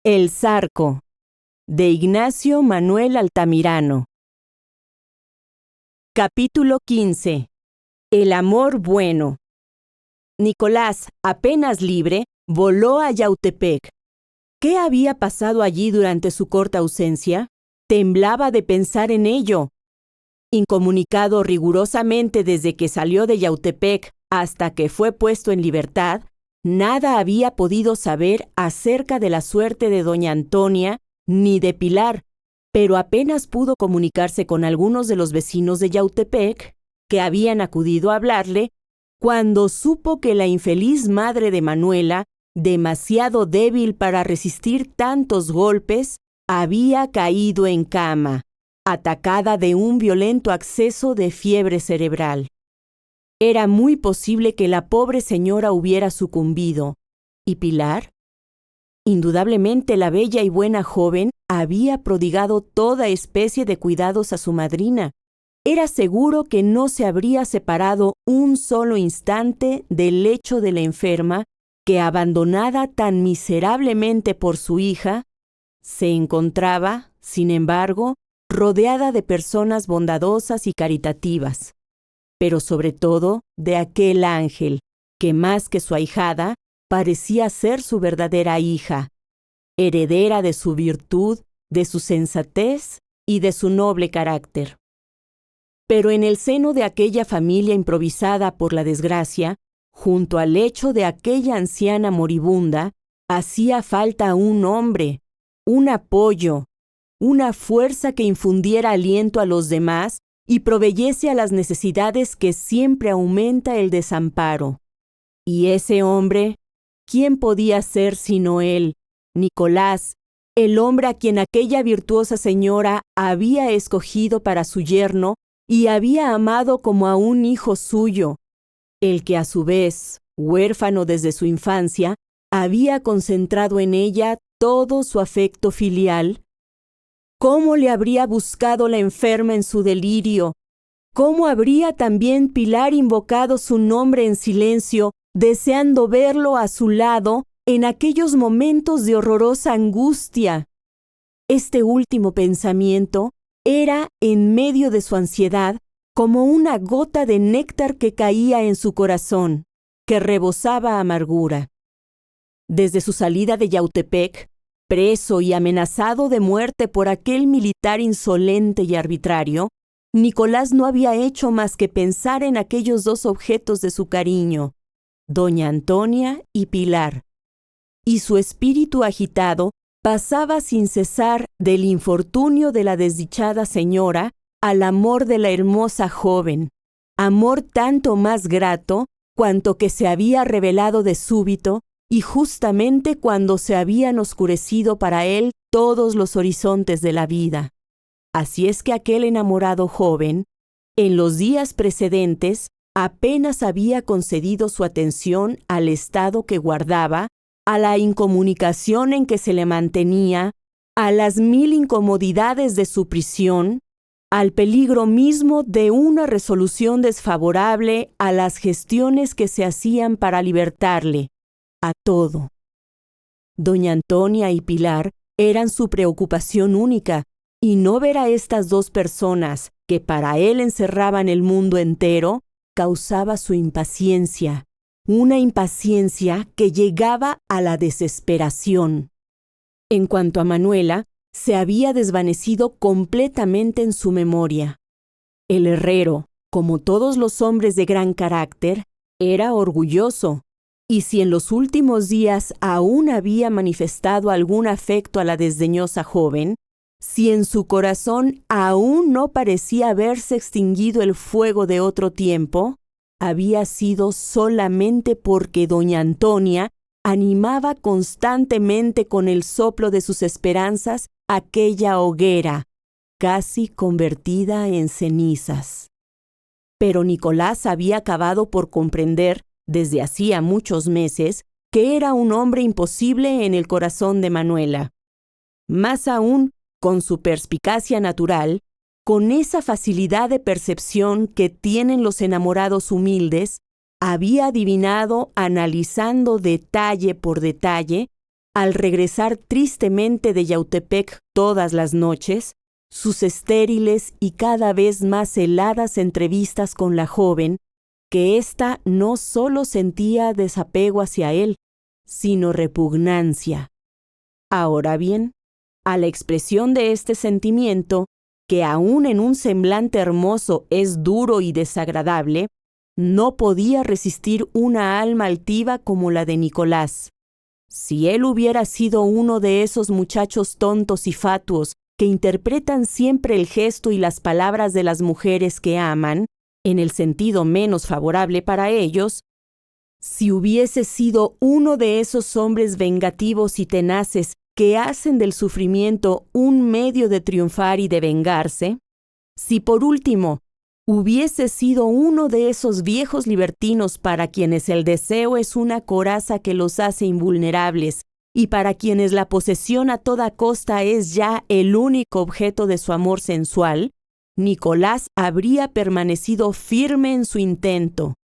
El Zarco, de Ignacio Manuel Altamirano. Capítulo 15. El amor bueno. Nicolás, apenas libre, voló a Yautepec. ¿Qué había pasado allí durante su corta ausencia? Temblaba de pensar en ello. Incomunicado rigurosamente desde que salió de Yautepec hasta que fue puesto en libertad, nada había podido saber acerca de la suerte de doña Antonia ni de Pilar, pero apenas pudo comunicarse con algunos de los vecinos de Yautepec que habían acudido a hablarle cuando supo que la infeliz madre de Manuela, demasiado débil para resistir tantos golpes, había caído en cama, atacada de un violento acceso de fiebre cerebral. Era muy posible que la pobre señora hubiera sucumbido. ¿Y Pilar? Indudablemente la bella y buena joven había prodigado toda especie de cuidados a su madrina. Era seguro que no se habría separado un solo instante del lecho de la enferma, que, abandonada tan miserablemente por su hija, se encontraba, sin embargo, rodeada de personas bondadosas y caritativas, pero sobre todo de aquel ángel, que más que su ahijada, parecía ser su verdadera hija, heredera de su virtud, de su sensatez y de su noble carácter. Pero en el seno de aquella familia improvisada por la desgracia, junto al lecho de aquella anciana moribunda, hacía falta un hombre, un apoyo, una fuerza que infundiera aliento a los demás y proveyese a las necesidades que siempre aumenta el desamparo. Y ese hombre, ¿quién podía ser sino él, Nicolás, el hombre a quien aquella virtuosa señora había escogido para su yerno y había amado como a un hijo suyo, el que a su vez, huérfano desde su infancia, había concentrado en ella todo su afecto filial? ¿Cómo le habría buscado la enferma en su delirio? ¿Cómo habría también Pilar invocado su nombre en silencio, deseando verlo a su lado en aquellos momentos de horrorosa angustia? Este último pensamiento era, en medio de su ansiedad, como una gota de néctar que caía en su corazón, que rebosaba amargura. Desde su salida de Yautepec, preso y amenazado de muerte por aquel militar insolente y arbitrario, Nicolás no había hecho más que pensar en aquellos dos objetos de su cariño, doña Antonia y Pilar, y su espíritu agitado pasaba sin cesar del infortunio de la desdichada señora al amor de la hermosa joven, amor tanto más grato cuanto que se había revelado de súbito y justamente cuando se habían oscurecido para él todos los horizontes de la vida. Así es que aquel enamorado joven, en los días precedentes, apenas había concedido su atención al estado que guardaba, a la incomunicación en que se le mantenía, a las 1000 incomodidades de su prisión, al peligro mismo de una resolución desfavorable a las gestiones que se hacían para libertarle, a todo. Doña Antonia y Pilar eran su preocupación única, y no ver a estas dos personas, que para él encerraban el mundo entero, causaba su impaciencia, una impaciencia que llegaba a la desesperación. En cuanto a Manuela, se había desvanecido completamente en su memoria. El herrero, como todos los hombres de gran carácter, era orgulloso, y si en los últimos días aún había manifestado algún afecto a la desdeñosa joven, si en su corazón aún no parecía haberse extinguido el fuego de otro tiempo, había sido solamente porque doña Antonia animaba constantemente con el soplo de sus esperanzas aquella hoguera, casi convertida en cenizas. Pero Nicolás había acabado por comprender, desde hacía muchos meses, que era un hombre imposible en el corazón de Manuela. Más aún, con su perspicacia natural, con esa facilidad de percepción que tienen los enamorados humildes, había adivinado, analizando detalle por detalle, al regresar tristemente de Yautepec todas las noches, sus estériles y cada vez más heladas entrevistas con la joven, que ésta no solo sentía desapego hacia él, sino repugnancia. Ahora bien, a la expresión de este sentimiento, que aún en un semblante hermoso es duro y desagradable, no podía resistir una alma altiva como la de Nicolás. Si él hubiera sido uno de esos muchachos tontos y fatuos que interpretan siempre el gesto y las palabras de las mujeres que aman, en el sentido menos favorable para ellos, si hubiese sido uno de esos hombres vengativos y tenaces que hacen del sufrimiento un medio de triunfar y de vengarse, si por último hubiese sido uno de esos viejos libertinos para quienes el deseo es una coraza que los hace invulnerables y para quienes la posesión a toda costa es ya el único objeto de su amor sensual, Nicolás habría permanecido firme en su intento,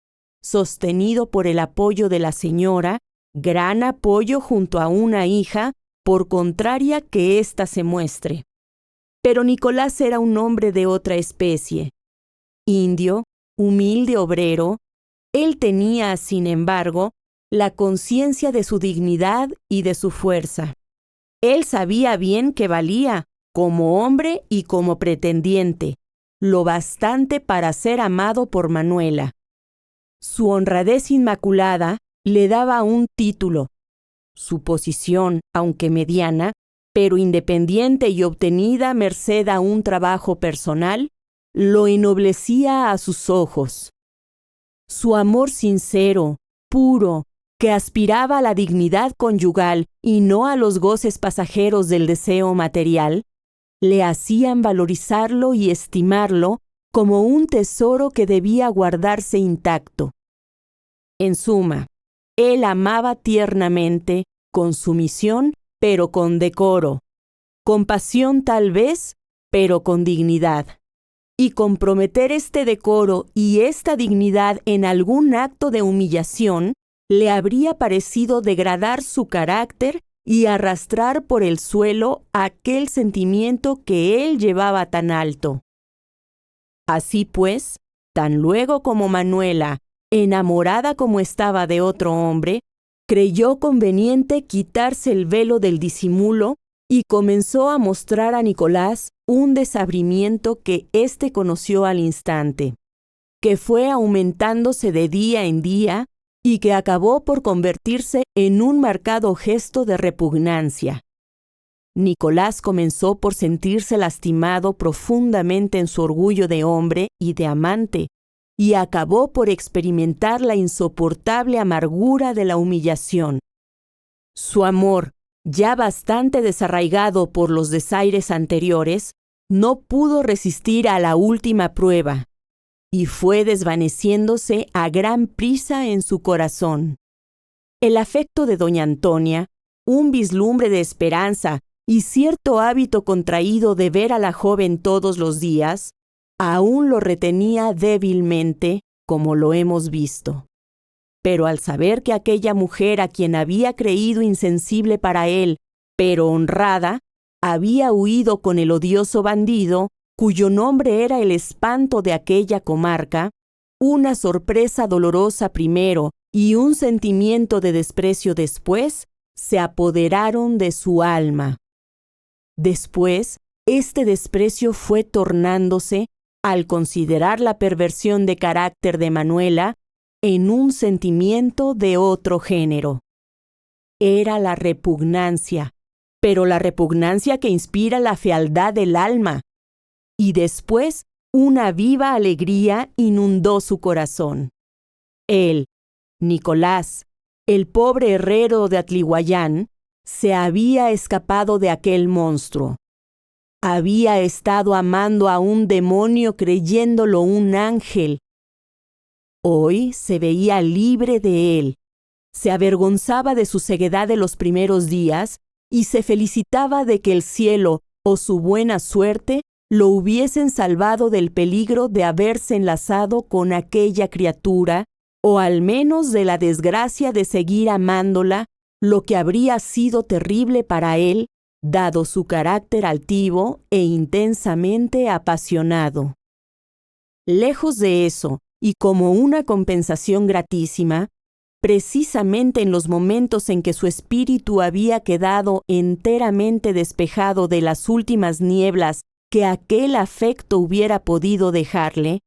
sostenido por el apoyo de la señora, gran apoyo junto a una hija, por contraria que ésta se muestre. Pero Nicolás era un hombre de otra especie. Indio, humilde obrero, él tenía, sin embargo, la conciencia de su dignidad y de su fuerza. Él sabía bien que valía, como hombre y como pretendiente, lo bastante para ser amado por Manuela. Su honradez inmaculada le daba un título. Su posición, aunque mediana, pero independiente y obtenida merced a un trabajo personal, lo ennoblecía a sus ojos. Su amor sincero, puro, que aspiraba a la dignidad conyugal y no a los goces pasajeros del deseo material, le hacían valorizarlo y estimarlo como un tesoro que debía guardarse intacto. En suma, él amaba tiernamente, con sumisión, pero con decoro, con pasión tal vez, pero con dignidad. Y comprometer este decoro y esta dignidad en algún acto de humillación le habría parecido degradar su carácter y arrastrar por el suelo aquel sentimiento que él llevaba tan alto. Así pues, tan luego como Manuela, enamorada como estaba de otro hombre, creyó conveniente quitarse el velo del disimulo y comenzó a mostrar a Nicolás un desabrimiento que éste conoció al instante, que fue aumentándose de día en día y que acabó por convertirse en un marcado gesto de repugnancia. Nicolás comenzó por sentirse lastimado profundamente en su orgullo de hombre y de amante, y acabó por experimentar la insoportable amargura de la humillación. Su amor, ya bastante desarraigado por los desaires anteriores, no pudo resistir a la última prueba, y fue desvaneciéndose a gran prisa en su corazón. El afecto de doña Antonia, un vislumbre de esperanza y cierto hábito contraído de ver a la joven todos los días, aún lo retenía débilmente, como lo hemos visto. Pero al saber que aquella mujer a quien había creído insensible para él, pero honrada, había huido con el odioso bandido, cuyo nombre era el espanto de aquella comarca, una sorpresa dolorosa primero y un sentimiento de desprecio después, se apoderaron de su alma. Después, este desprecio fue tornándose, al considerar la perversión de carácter de Manuela, en un sentimiento de otro género. Era la repugnancia, pero la repugnancia que inspira la fealdad del alma. Y después, una viva alegría inundó su corazón. Él, Nicolás, el pobre herrero de Atlihuayán, se había escapado de aquel monstruo. Había estado amando a un demonio creyéndolo un ángel. Hoy se veía libre de él, se avergonzaba de su ceguedad de los primeros días y se felicitaba de que el cielo o su buena suerte lo hubiesen salvado del peligro de haberse enlazado con aquella criatura, o al menos de la desgracia de seguir amándola lo que habría sido terrible para él, dado su carácter altivo e intensamente apasionado. Lejos de eso, y como una compensación gratísima, precisamente en los momentos en que su espíritu había quedado enteramente despejado de las últimas nieblas que aquel afecto hubiera podido dejarle,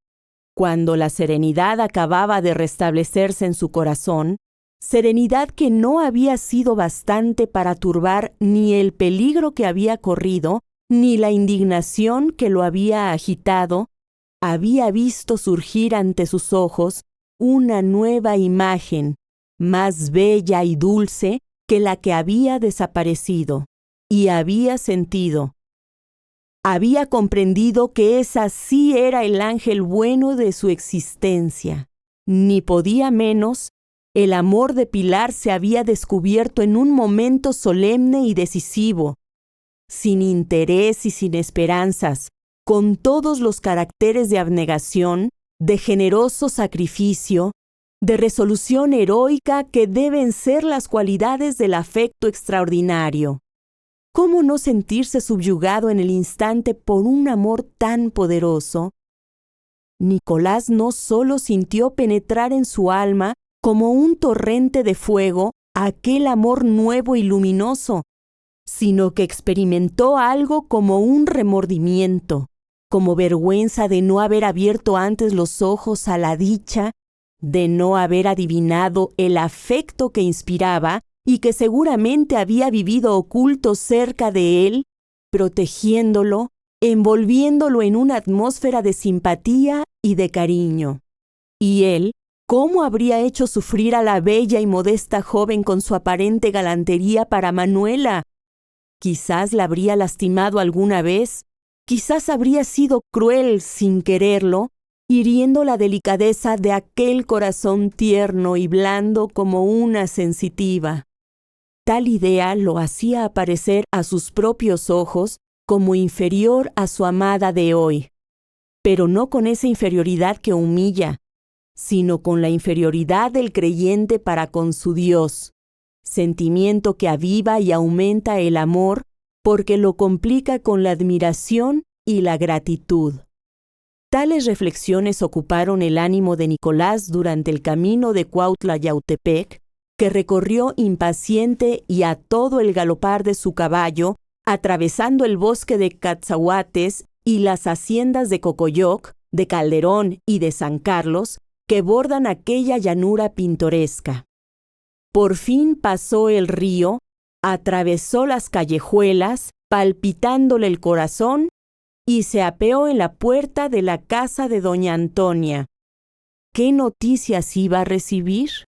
cuando la serenidad acababa de restablecerse en su corazón, serenidad que no había sido bastante para turbar ni el peligro que había corrido, ni la indignación que lo había agitado, había visto surgir ante sus ojos una nueva imagen, más bella y dulce que la que había desaparecido, y había sentido, había comprendido que esa sí era el ángel bueno de su existencia. Ni podía menos, el amor de Pilar se había descubierto en un momento solemne y decisivo, sin interés y sin esperanzas, con todos los caracteres de abnegación, de generoso sacrificio, de resolución heroica que deben ser las cualidades del afecto extraordinario. ¿Cómo no sentirse subyugado en el instante por un amor tan poderoso? Nicolás no solo sintió penetrar en su alma como un torrente de fuego aquel amor nuevo y luminoso, sino que experimentó algo como un remordimiento, como vergüenza de no haber abierto antes los ojos a la dicha, de no haber adivinado el afecto que inspiraba y que seguramente había vivido oculto cerca de él, protegiéndolo, envolviéndolo en una atmósfera de simpatía y de cariño. Y él, ¿cómo habría hecho sufrir a la bella y modesta joven con su aparente galantería para Manuela? Quizás la habría lastimado alguna vez, quizás habría sido cruel sin quererlo, hiriendo la delicadeza de aquel corazón tierno y blando como una sensitiva. Tal idea lo hacía aparecer a sus propios ojos como inferior a su amada de hoy, pero no con esa inferioridad que humilla, sino con la inferioridad del creyente para con su Dios, sentimiento que aviva y aumenta el amor porque lo complica con la admiración y la gratitud. Tales reflexiones ocuparon el ánimo de Nicolás durante el camino de Cuautla a Yautepec, que recorrió impaciente y a todo el galopar de su caballo, atravesando el bosque de Catzahuates y las haciendas de Cocoyoc, de Calderón y de San Carlos, que bordan aquella llanura pintoresca. Por fin pasó el río, atravesó las callejuelas, palpitándole el corazón, y se apeó en la puerta de la casa de doña Antonia. ¿Qué noticias iba a recibir?